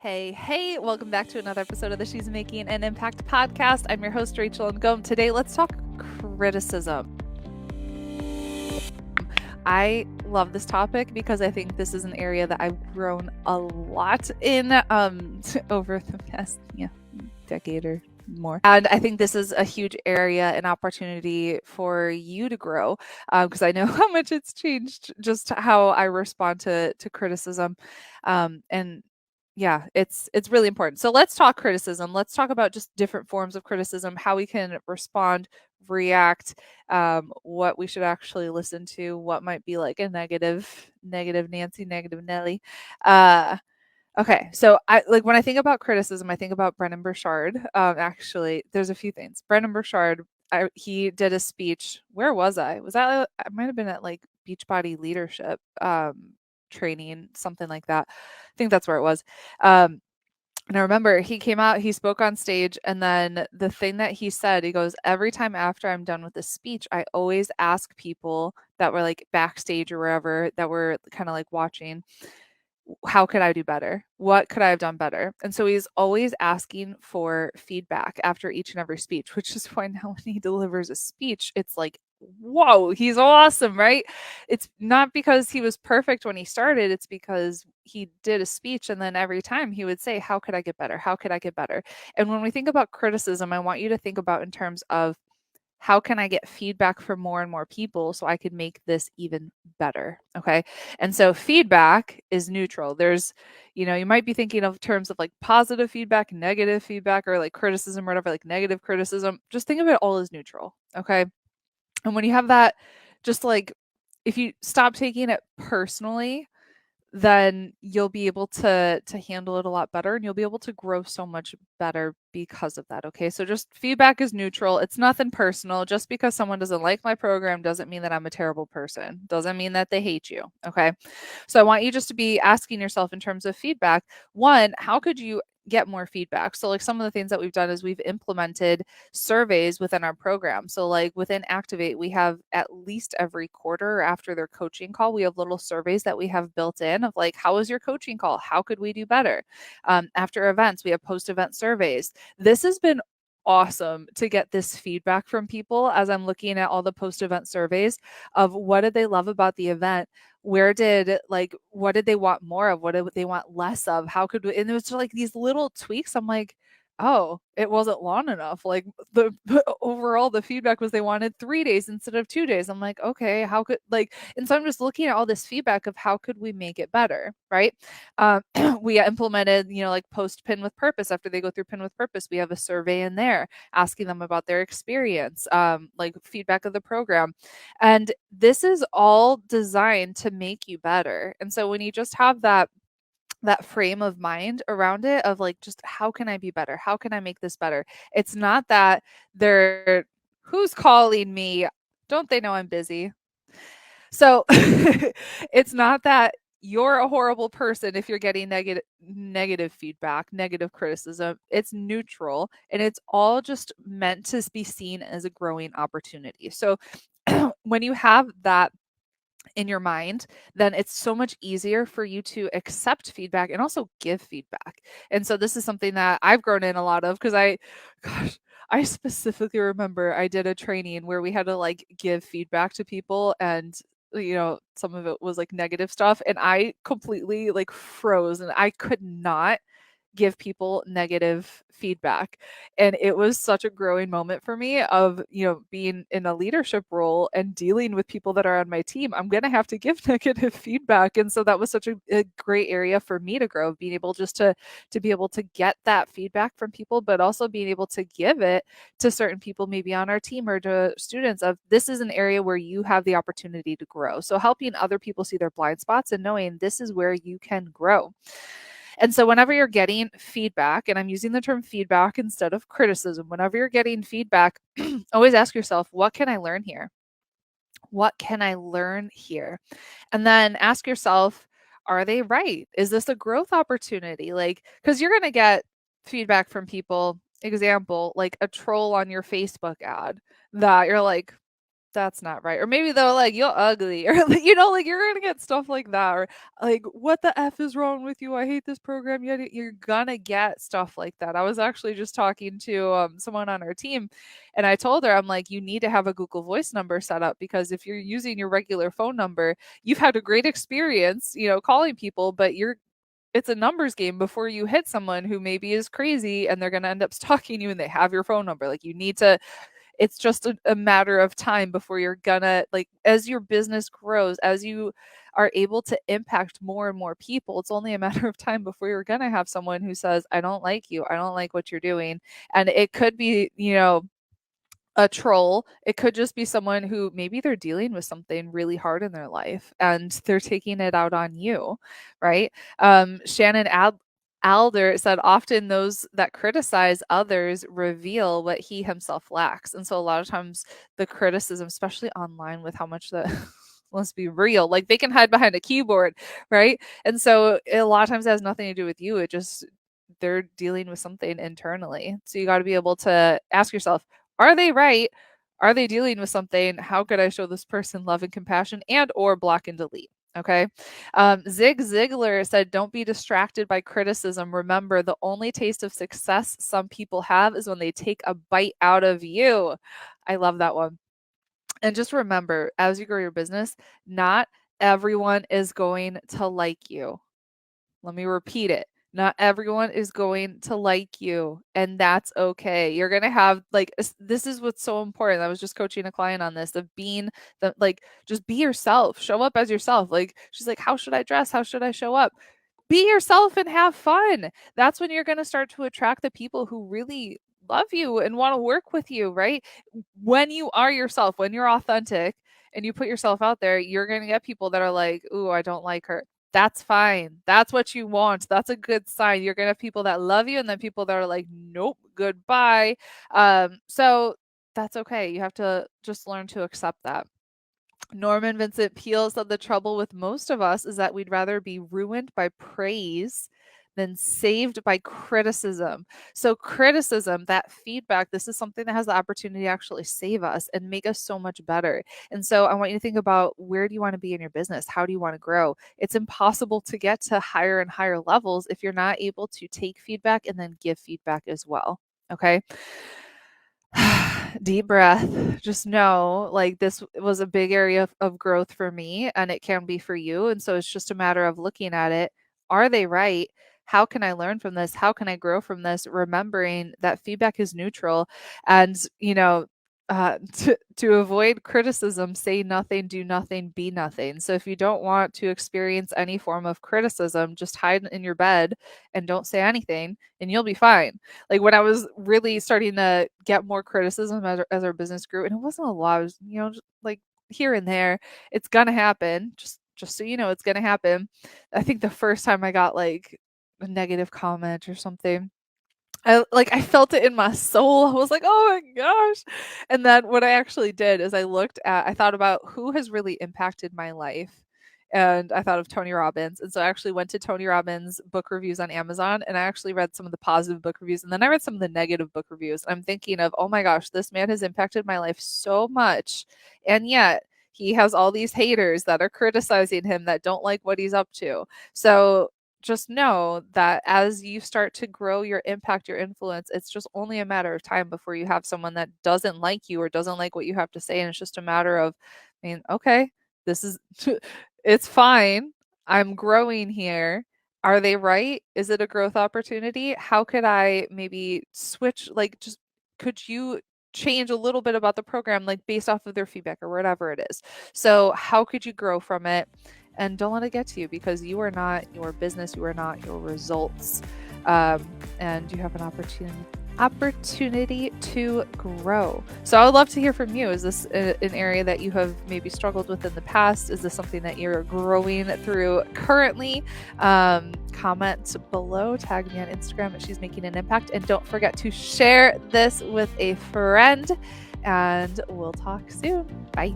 Hey, welcome back to another episode of the She's Making an Impact podcast. I'm your host, Rachel and Ngom. Today, let's talk criticism. I love this topic because I think this is an area that I've grown a lot in over the past decade or more. And I think this is a huge area and opportunity for you to grow because I know how much it's changed just how I respond to criticism. And yeah, it's really important. So let's talk criticism. Let's talk about just different forms of criticism, how we can respond, react, what we should actually listen to, what might be like a negative Nancy, negative Nelly. Okay, so when I think about criticism, I think about Brennan Burchard. Actually, there's a few things. Brennan Burchard, he did a speech. Where was I? Was that I might have been at like Beachbody leadership training, something like that. I think that's where it was. And I remember he came out, he spoke on stage, and then the thing that he said, he goes, every time after I'm done with the speech, I always ask people that were like backstage or wherever that were kind of like watching, how could I do better? What could I have done better? And so he's always asking for feedback after each and every speech, which is why now when he delivers a speech, it's like, whoa, he's awesome, right? It's not because he was perfect when he started, it's because he did a speech and then every time he would say, how could I get better? How could I get better? And when we think about criticism, I want you to think about in terms of how can I get feedback from more and more people so I could make this even better? Okay. And so feedback is neutral. There's, you might be thinking of terms of like positive feedback, negative feedback, or like criticism or whatever, like negative criticism. Just think of it all as neutral. Okay. And when you have that, just like if you stop taking it personally, then you'll be able to handle it a lot better and you'll be able to grow so much better because of that. Okay, so just feedback is neutral. It's nothing personal. Just because someone doesn't like my program doesn't mean that I'm a terrible person, doesn't mean that they hate you. Okay, so I want you just to be asking yourself in terms of feedback, one, how could you get more feedback? So like some of the things that we've done is we've implemented surveys within our program. So like within Activate, we have at least every quarter after their coaching call, we have little surveys that we have built in of like, how was your coaching call? How could we do better? After events, we have post-event surveys. This has been awesome to get this feedback from people as I'm looking at all the post-event surveys of what did they love about the event, what did they want more of, what did they want less of, how could we, and it was just like these little tweaks. I'm like, oh, it wasn't long enough. Like the overall the feedback was they wanted 3 days instead of 2 days. I'm like, okay, how could and so I'm just looking at all this feedback of how could we make it better, right? We implemented, like post pin with purpose. After they go through pin with purpose, we have a survey in there asking them about their experience, like feedback of the program. And this is all designed to make you better. And so when you just have that frame of mind around it of like, just how can I be better? How can I make this better? It's not that they're, who's calling me? Don't they know I'm busy? So it's not that you're a horrible person if you're getting negative feedback, negative criticism. It's neutral and it's all just meant to be seen as a growing opportunity. So when you have that in your mind, then it's so much easier for you to accept feedback and also give feedback. And so this is something that I've grown in a lot of because I specifically remember I did a training where we had to like give feedback to people and some of it was like negative stuff and I completely like froze and I could not give people negative feedback. And it was such a growing moment for me of, being in a leadership role and dealing with people that are on my team. I'm going to have to give negative feedback. And so that was such a great area for me to grow, being able just to be able to get that feedback from people, but also being able to give it to certain people, maybe on our team or to students of this is an area where you have the opportunity to grow. So helping other people see their blind spots and knowing this is where you can grow. And so whenever you're getting feedback, and I'm using the term feedback instead of criticism, whenever you're getting feedback, always ask yourself, what can I learn here? What can I learn here? And then ask yourself, are they right? Is this a growth opportunity? Like, because you're going to get feedback from people, example, like a troll on your Facebook ad that you're like, that's not right. Or maybe they're like, you're ugly, or like you're gonna get stuff like that, or like, what the F is wrong with you? I hate this program. You're gonna get stuff like that. I was actually just talking to someone on our team, and I told her, I'm like, you need to have a Google Voice number set up, because if you're using your regular phone number, you've had a great experience, calling people, but it's a numbers game before you hit someone who maybe is crazy and they're going to end up stalking you and they have your phone number. Like, you need to, it's just a matter of time before you're gonna, like, as your business grows, as you are able to impact more and more people, it's only a matter of time before you're gonna have someone who says, I don't like you, I don't like what you're doing. And it could be, a troll. It could just be someone who maybe they're dealing with something really hard in their life and they're taking it out on you, right? Shannon Alder said, often those that criticize others reveal what he himself lacks. And so a lot of times the criticism, especially online with how much the let's be real, like, they can hide behind a keyboard, right? And so a lot of times it has nothing to do with you. It just, they're dealing with something internally. So you got to be able to ask yourself, are they right? Are they dealing with something? How could I show this person love and compassion, and or block and delete? Okay. Zig Ziglar said, don't be distracted by criticism. Remember, the only taste of success some people have is when they take a bite out of you. I love that one. And just remember, as you grow your business, not everyone is going to like you. Let me repeat it. Not everyone is going to like you, and that's okay. You're going to have, like, this is what's so important. I was just coaching a client on this, of being like, just be yourself, show up as yourself. Like, she's like, how should I dress? How should I show up? Be yourself and have fun. That's when you're going to start to attract the people who really love you and want to work with you, right? When you are yourself, when you're authentic and you put yourself out there, you're going to get people that are like, ooh, I don't like her. That's fine. That's what you want. That's a good sign. You're going to have people that love you and then people that are like, nope, goodbye. So that's okay. You have to just learn to accept that. Norman Vincent Peale said, the trouble with most of us is that we'd rather be ruined by praise than saved by criticism. So criticism, that feedback, this is something that has the opportunity to actually save us and make us so much better. And so I want you to think about, where do you want to be in your business? How do you want to grow? It's impossible to get to higher and higher levels if you're not able to take feedback and then give feedback as well. Okay. Deep breath. Just know, like, this was a big area of growth for me, and it can be for you. And so it's just a matter of looking at it. Are they right? How can I learn from this? How can I grow from this? Remembering that feedback is neutral. And, to avoid criticism, say nothing, do nothing, be nothing. So if you don't want to experience any form of criticism, just hide in your bed and don't say anything, and you'll be fine. Like, when I was really starting to get more criticism as our business grew, and it wasn't a lot, it was, just like here and there, it's gonna happen. Just so you know, it's gonna happen. I think the first time I got like a negative comment or something, I felt it in my soul. I was like, oh my gosh. And then what I actually did is I thought about who has really impacted my life. And I thought of Tony Robbins. And so I actually went to Tony Robbins' book reviews on Amazon, and I actually read some of the positive book reviews, and then I read some of the negative book reviews. And I'm thinking of, oh my gosh, this man has impacted my life so much. And yet he has all these haters that are criticizing him, that don't like what he's up to. So just know that as you start to grow your impact, your influence, it's just only a matter of time before you have someone that doesn't like you or doesn't like what you have to say. And it's just a matter of, okay, this is, it's fine. I'm growing here. Are they right? Is it a growth opportunity? How could I maybe switch? Like, just, could you change a little bit about the program, like based off of their feedback or whatever it is? So how could you grow from it? And don't let it get to you, because you are not your business, you are not your results, and you have an opportunity to grow. So I would love to hear from you. Is this an area that you have maybe struggled with in the past? Is this something that you're growing through currently? Comment below, tag me on Instagram at She's Making an Impact, and don't forget to share this with a friend, and we'll talk soon. Bye.